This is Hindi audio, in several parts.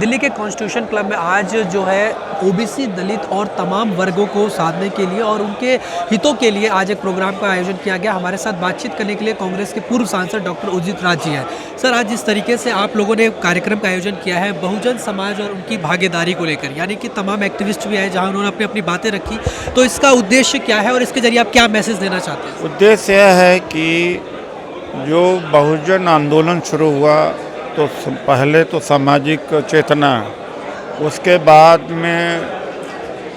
दिल्ली के कॉन्स्टिट्यूशन क्लब में आज जो है ओबीसी, दलित और तमाम वर्गों को साधने के लिए और उनके हितों के लिए आज एक प्रोग्राम का आयोजन किया गया। हमारे साथ बातचीत करने के लिए कांग्रेस के पूर्व सांसद डॉक्टर उदित राज जी हैं। सर, आज जिस तरीके से आप लोगों ने कार्यक्रम का आयोजन किया है बहुजन समाज और उनकी भागीदारी को लेकर, यानी कि तमाम एक्टिविस्ट भी आए जहाँ उन्होंने अपनी अपनी बातें रखी, तो इसका उद्देश्य क्या है और इसके जरिए आप क्या मैसेज देना चाहते हैं? उद्देश्य यह है कि जो बहुजन आंदोलन शुरू हुआ तो पहले तो सामाजिक चेतना, उसके बाद में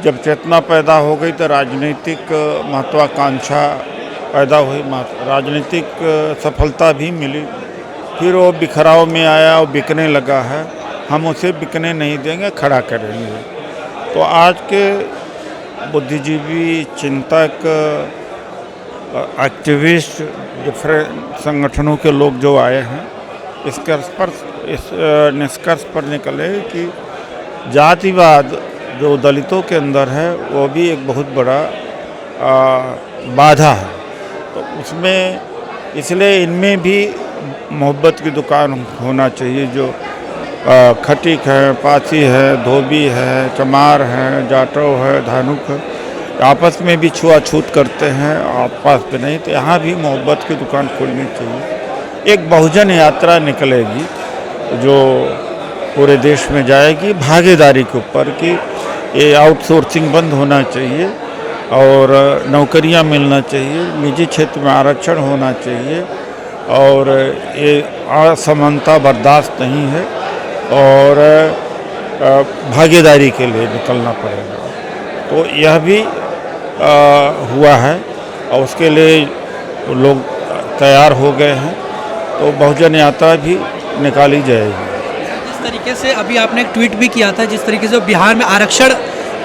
जब चेतना पैदा हो गई तो राजनीतिक महत्वाकांक्षा पैदा हुई, राजनीतिक सफलता भी मिली। फिर वो बिखराव में आया और बिकने लगा है। हम उसे बिकने नहीं देंगे, खड़ा करेंगे। तो आज के बुद्धिजीवी, चिंतक, एक्टिविस्ट, डिफरेंट संगठनों के लोग जो आए हैं, इस निष्कर्ष पर निकले कि जातिवाद जो दलितों के अंदर है वो भी एक बहुत बड़ा बाधा है। तो उसमें इसलिए इनमें भी मोहब्बत की दुकान होना चाहिए। जो खटीक है, पासी है, धोबी है, चमार है, जाटव है, धानुक है, आपस में भी छुआछूत करते हैं, आपस में नहीं। तो यहाँ भी मोहब्बत की दुकान खोलनी चाहिए। एक बहुजन यात्रा निकलेगी जो पूरे देश में जाएगी भागीदारी के ऊपर कि ये आउटसोर्सिंग बंद होना चाहिए और नौकरियां मिलना चाहिए, निजी क्षेत्र में आरक्षण होना चाहिए और ये असमानता बर्दाश्त नहीं है और भागीदारी के लिए निकलना पड़ेगा। तो यह भी हुआ है और उसके लिए लोग तैयार हो गए हैं। तो बहुजन यात्रा भी निकाली जाएगी। जिस तरीके से अभी आपने एक ट्वीट भी किया था, जिस तरीके से बिहार में आरक्षण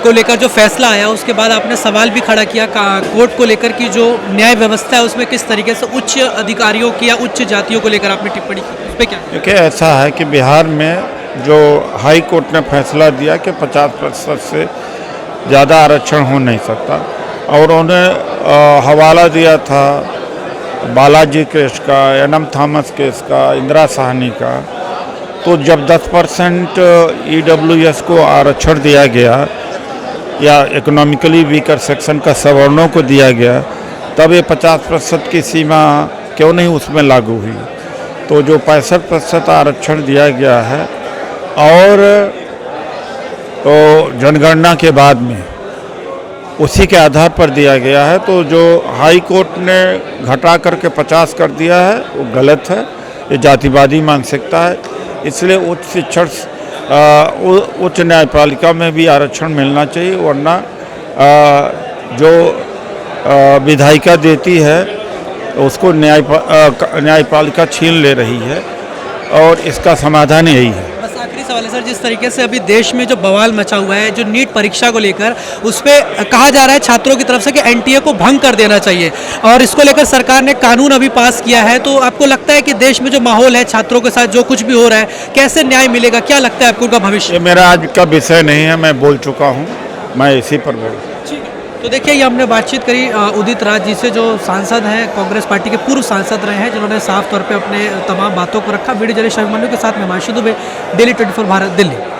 को लेकर जो फैसला आया, उसके बाद आपने सवाल भी खड़ा किया कोर्ट को लेकर कि जो न्याय व्यवस्था है उसमें किस तरीके से उच्च अधिकारियों की या उच्च जातियों को लेकर आपने टिप्पणी की, उस पर क्या? देखिए, ऐसा है कि बिहार में जो हाई कोर्ट ने फैसला दिया कि 50% से ज़्यादा आरक्षण हो नहीं सकता और उन्हें हवाला दिया था बालाजी केस का, एनएम थॉमस केस का, इंदिरा साहनी का। तो जब 10% ईडब्ल्यूएस को आरक्षण दिया गया या इकोनॉमिकली वीकर सेक्शन का सवर्णों को दिया गया, तब ये 50% की सीमा क्यों नहीं उसमें लागू हुई। तो जो 65% आरक्षण दिया गया है और तो जनगणना के बाद में उसी के आधार पर दिया गया है। तो जो हाई कोर्ट ने घटा करके 50 कर दिया है वो गलत है, ये जातिवादी मानसिकता है। इसलिए उच्च शिक्षण, उच्च न्यायपालिका में भी आरक्षण मिलना चाहिए, वरना जो विधायिका देती है उसको न्यायपालिका छीन ले रही है और इसका समाधान यही है। बस आखिरी सवाल है सर, जिस तरीके से अभी देश में जो बवाल मचा हुआ है जो नीट परीक्षा को लेकर, उस पर कहा जा रहा है छात्रों की तरफ से कि एनटीए को भंग कर देना चाहिए और इसको लेकर सरकार ने कानून अभी पास किया है। तो आपको लगता है कि देश में जो माहौल है, छात्रों के साथ जो कुछ भी हो रहा है, कैसे न्याय मिलेगा? क्या लगता है आपको उनका भविष्य? ये मेरा आज का विषय नहीं है, मैं बोल चुका हूँ, मैं इसी पर बोल। तो देखिए, ये हमने बातचीत करी उदित राज जी से, जो सांसद हैं, कांग्रेस पार्टी के पूर्व सांसद रहे हैं, जिन्होंने साफ तौर पे अपने तमाम बातों को रखा। वीडियो जर्नलिस्ट अभिमन्यु के साथ मैं माशूद दुबे, डेली 24 भारत, दिल्ली।